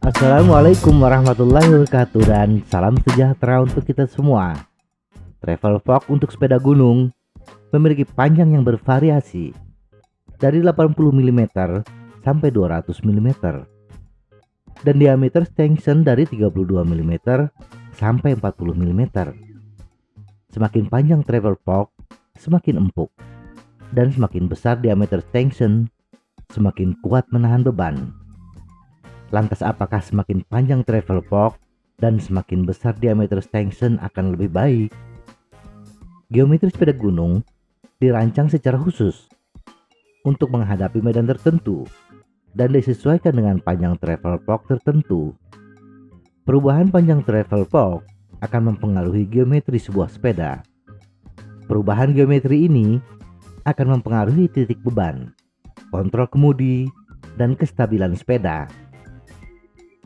Assalamualaikum warahmatullahi wabarakatuh dan salam sejahtera untuk kita semua. Travel Fog untuk sepeda gunung memiliki panjang yang bervariasi dari 80 mm sampai 200 mm dan diameter extension dari 32 mm sampai 40 mm. Semakin panjang Travel Fog, semakin empuk, dan semakin besar diameter extension, semakin kuat menahan beban. Lantas apakah semakin panjang Travel Fog dan semakin besar diameter extension akan lebih baik? Geometri sepeda gunung dirancang secara khusus untuk menghadapi medan tertentu dan disesuaikan dengan panjang Travel Fog tertentu. Perubahan panjang Travel Fog akan mempengaruhi geometri sebuah sepeda. Perubahan geometri ini akan mempengaruhi titik beban, kontrol kemudi, dan kestabilan sepeda.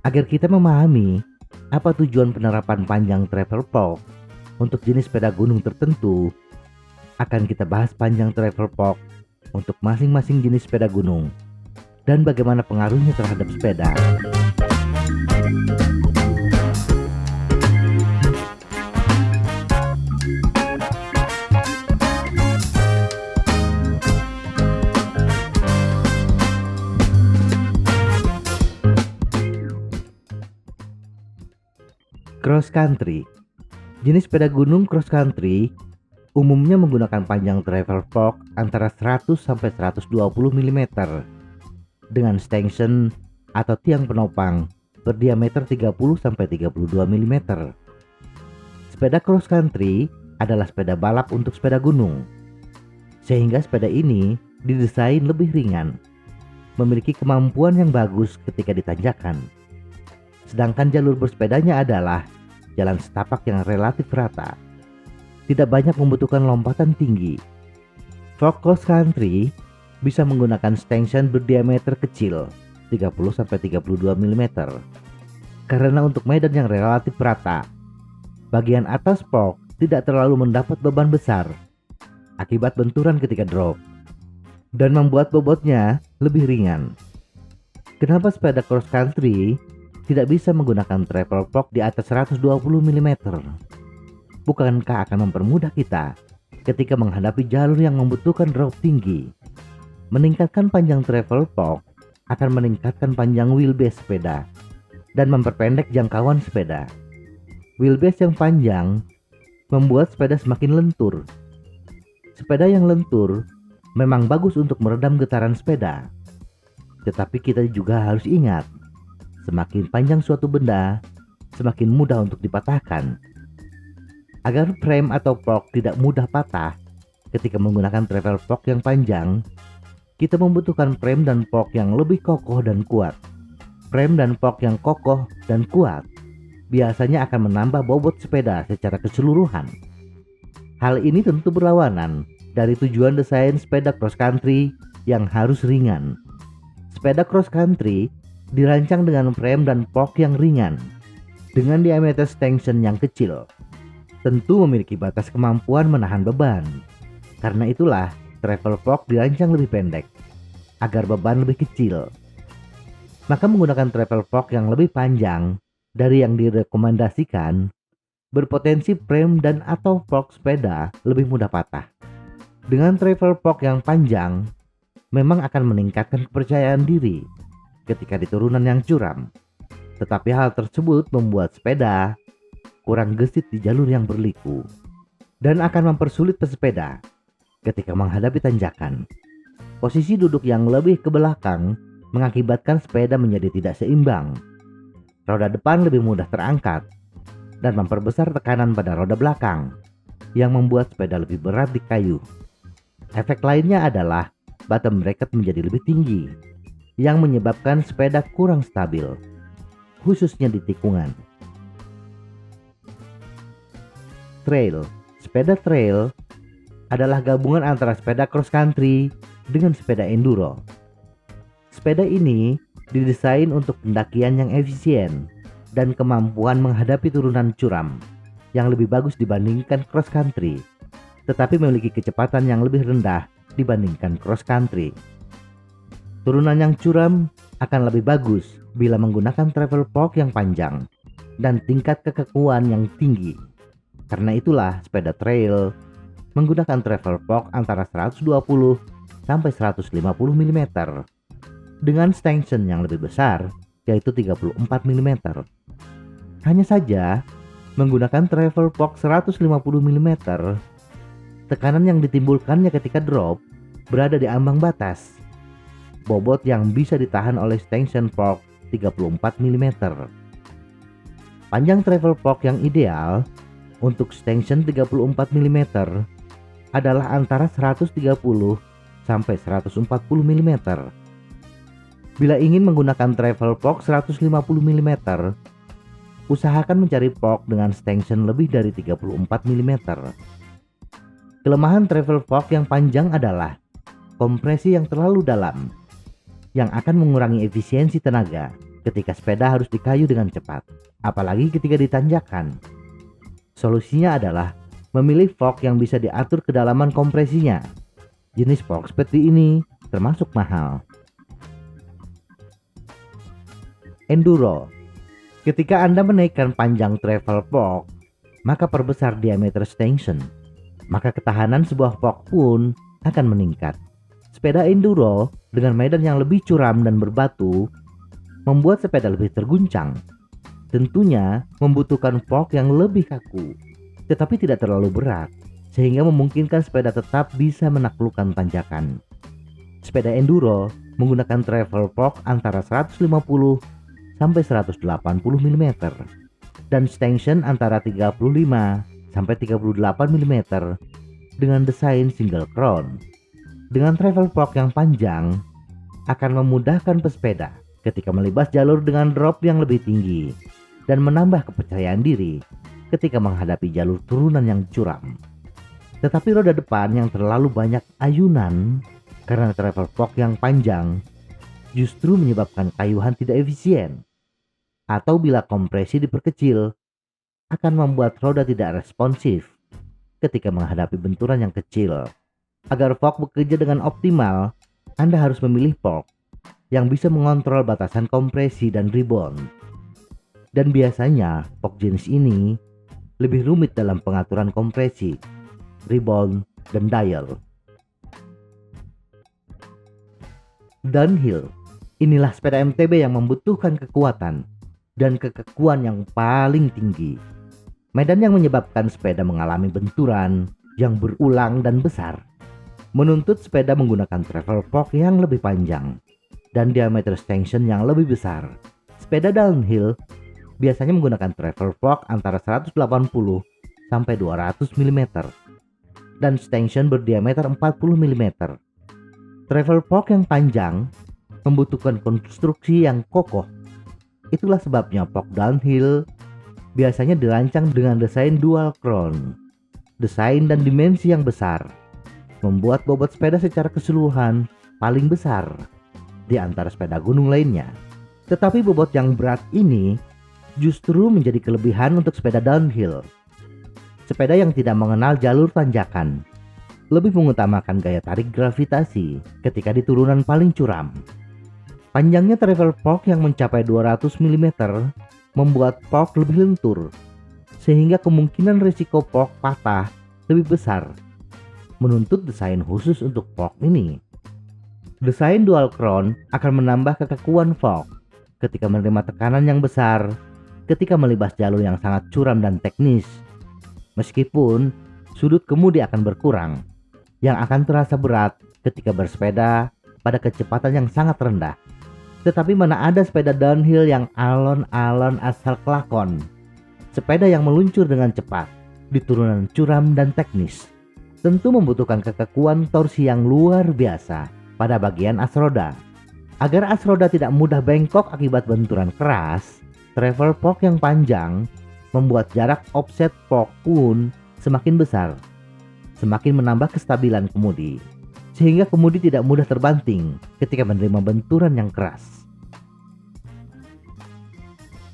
Agar kita memahami apa tujuan penerapan panjang Travel Fog untuk jenis sepeda gunung tertentu, akan kita bahas panjang Travel Fog untuk masing-masing jenis sepeda gunung dan bagaimana pengaruhnya terhadap sepeda. Cross country. Jenis sepeda gunung cross country umumnya menggunakan panjang Travel Fog antara 100 sampai 120 mm dengan extension atau tiang penopang berdiameter 30 sampai 32 mm. Sepeda cross country adalah sepeda balap untuk sepeda gunung, sehingga sepeda ini didesain lebih ringan, memiliki kemampuan yang bagus ketika ditanjakan. Sedangkan jalur bersepedanya adalah jalan setapak yang relatif rata, tidak banyak membutuhkan lompatan tinggi. Fog cross country bisa menggunakan extension berdiameter kecil 30-32 mm karena untuk medan yang relatif rata, bagian atas fog tidak terlalu mendapat beban besar akibat benturan ketika drop dan membuat bobotnya lebih ringan. Kenapa sepeda cross country tidak bisa menggunakan Travel Fog di atas 120 mm? Bukankah akan mempermudah kita ketika menghadapi jalur yang membutuhkan drop tinggi? Meningkatkan panjang Travel Fog akan meningkatkan panjang wheelbase sepeda dan memperpendek jangkauan sepeda. Wheelbase yang panjang membuat sepeda semakin lentur. Sepeda yang lentur memang bagus untuk meredam getaran sepeda. Tetapi kita juga harus ingat, semakin panjang suatu benda, semakin mudah untuk dipatahkan. Agar frame atau fork tidak mudah patah ketika menggunakan Travel Fog yang panjang, kita membutuhkan frame dan fork yang lebih kokoh dan kuat. Frame dan fork yang kokoh dan kuat biasanya akan menambah bobot sepeda secara keseluruhan. Hal ini tentu berlawanan dari tujuan desain sepeda cross country yang harus ringan. Sepeda cross country dirancang dengan frame dan fork yang ringan, dengan diameter extension yang kecil, tentu memiliki batas kemampuan menahan beban. Karena itulah Travel Fog dirancang lebih pendek, agar beban lebih kecil. Maka menggunakan Travel Fog yang lebih panjang dari yang direkomendasikan, berpotensi frame dan atau fork sepeda lebih mudah patah. Dengan Travel Fog yang panjang, memang akan meningkatkan kepercayaan diri ketika di turunan yang curam, tetapi hal tersebut membuat sepeda kurang gesit di jalur yang berliku dan akan mempersulit pesepeda ketika menghadapi tanjakan. Posisi duduk yang lebih ke belakang mengakibatkan sepeda menjadi tidak seimbang. Roda depan lebih mudah terangkat dan memperbesar tekanan pada roda belakang yang membuat sepeda lebih berat di kayu. Efek lainnya adalah bottom bracket menjadi lebih tinggi yang menyebabkan sepeda kurang stabil, khususnya di tikungan. Trail. Sepeda trail adalah gabungan antara sepeda cross country dengan sepeda enduro. Sepeda ini didesain untuk pendakian yang efisien dan kemampuan menghadapi turunan curam yang lebih bagus dibandingkan cross country, tetapi memiliki kecepatan yang lebih rendah dibandingkan cross country. Turunan yang curam akan lebih bagus bila menggunakan travel fork yang panjang dan tingkat kekakuan yang tinggi. Karena itulah sepeda trail menggunakan travel fork antara 120 sampai 150 mm dengan stanchion yang lebih besar yaitu 34 mm. Hanya saja menggunakan travel fork 150 mm, tekanan yang ditimbulkannya ketika drop berada di ambang batas bobot yang bisa ditahan oleh stanchion fork 34 mm. Panjang travel fork yang ideal untuk stanchion 34 mm adalah antara 130 sampai 140 mm. Bila ingin menggunakan travel fork 150 mm, usahakan mencari fork dengan stanchion lebih dari 34 mm. Kelemahan travel fork yang panjang adalah kompresi yang terlalu dalam, yang akan mengurangi efisiensi tenaga ketika sepeda harus dikayu dengan cepat, apalagi ketika ditanjakan. Solusinya adalah memilih fork yang bisa diatur kedalaman kompresinya. Jenis fork seperti ini termasuk mahal. Enduro. Ketika Anda menaikkan panjang travel fork, maka perbesar diameter stanchion, maka ketahanan sebuah fork pun akan meningkat. Sepeda enduro dengan medan yang lebih curam dan berbatu membuat sepeda lebih terguncang. Tentunya membutuhkan fork yang lebih kaku, tetapi tidak terlalu berat, sehingga memungkinkan sepeda tetap bisa menaklukkan tanjakan. Sepeda enduro menggunakan travel fork antara 150 sampai 180 mm dan stanchion antara 35 sampai 38 mm dengan desain single crown. Dengan travel fork yang panjang akan memudahkan pesepeda ketika melibas jalur dengan drop yang lebih tinggi dan menambah kepercayaan diri ketika menghadapi jalur turunan yang curam. Tetapi roda depan yang terlalu banyak ayunan karena travel fork yang panjang justru menyebabkan kayuhan tidak efisien, atau bila kompresi diperkecil akan membuat roda tidak responsif ketika menghadapi benturan yang kecil. Agar fork bekerja dengan optimal, Anda harus memilih fork yang bisa mengontrol batasan kompresi dan rebound. Dan biasanya fork jenis ini lebih rumit dalam pengaturan kompresi, rebound, dan dial. Downhill. Inilah sepeda MTB yang membutuhkan kekuatan dan kekakuan yang paling tinggi. Medan yang menyebabkan sepeda mengalami benturan yang berulang dan besar menuntut sepeda menggunakan travel fork yang lebih panjang dan diameter stanchion yang lebih besar. Sepeda downhill biasanya menggunakan travel fork antara 180 sampai 200 mm dan stanchion berdiameter 40 mm. Travel fork yang panjang membutuhkan konstruksi yang kokoh. Itulah sebabnya fork downhill biasanya dirancang dengan desain dual crown. Desain dan dimensi yang besar membuat bobot sepeda secara keseluruhan paling besar di antara sepeda gunung lainnya. Tetapi bobot yang berat ini justru menjadi kelebihan untuk sepeda downhill. Sepeda yang tidak mengenal jalur tanjakan lebih mengutamakan gaya tarik gravitasi ketika di turunan paling curam. Panjangnya travel fork yang mencapai 200 mm membuat fork lebih lentur, sehingga kemungkinan risiko fork patah lebih besar, menuntut desain khusus untuk fork ini. Desain dual crown akan menambah kekakuan fork ketika menerima tekanan yang besar ketika melibas jalur yang sangat curam dan teknis. Meskipun sudut kemudi akan berkurang, yang akan terasa berat ketika bersepeda pada kecepatan yang sangat rendah. Tetapi mana ada sepeda downhill yang alon-alon asal kelakon. Sepeda yang meluncur dengan cepat di turunan curam dan teknis tentu membutuhkan kekakuan torsi yang luar biasa pada bagian as roda. Agar as roda tidak mudah bengkok akibat benturan keras, travel fork yang panjang membuat jarak offset fork pun semakin besar, semakin menambah kestabilan kemudi, sehingga kemudi tidak mudah terbanting ketika menerima benturan yang keras.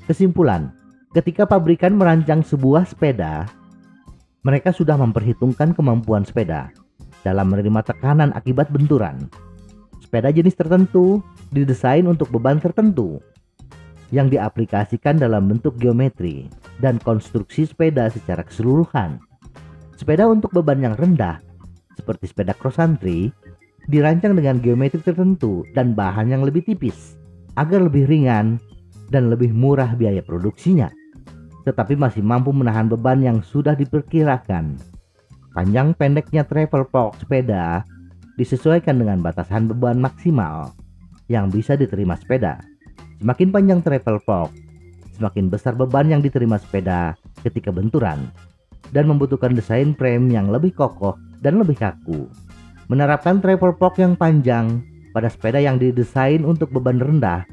Kesimpulan, ketika pabrikan merancang sebuah sepeda, mereka sudah memperhitungkan kemampuan sepeda, dalam menerima tekanan akibat benturan. Sepeda jenis tertentu didesain untuk beban tertentu yang diaplikasikan dalam bentuk geometri dan konstruksi sepeda secara keseluruhan. Sepeda untuk beban yang rendah, seperti sepeda cross country, dirancang dengan geometri tertentu dan bahan yang lebih tipis agar lebih ringan dan lebih murah biaya produksinya, tetapi masih mampu menahan beban yang sudah diperkirakan. Panjang pendeknya travel fork sepeda disesuaikan dengan batasan beban maksimal yang bisa diterima sepeda. Semakin panjang travel fork, semakin besar beban yang diterima sepeda ketika benturan, dan membutuhkan desain frame yang lebih kokoh dan lebih kaku. Menerapkan travel fork yang panjang pada sepeda yang didesain untuk beban rendah,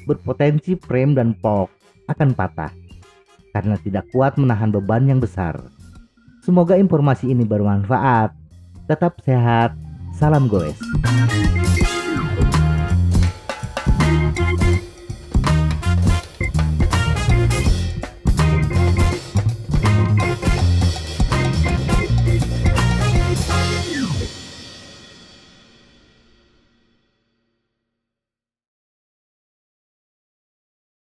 berpotensi frame dan fork akan patah karena tidak kuat menahan beban yang besar. Semoga informasi ini bermanfaat. Tetap sehat. Salam goes.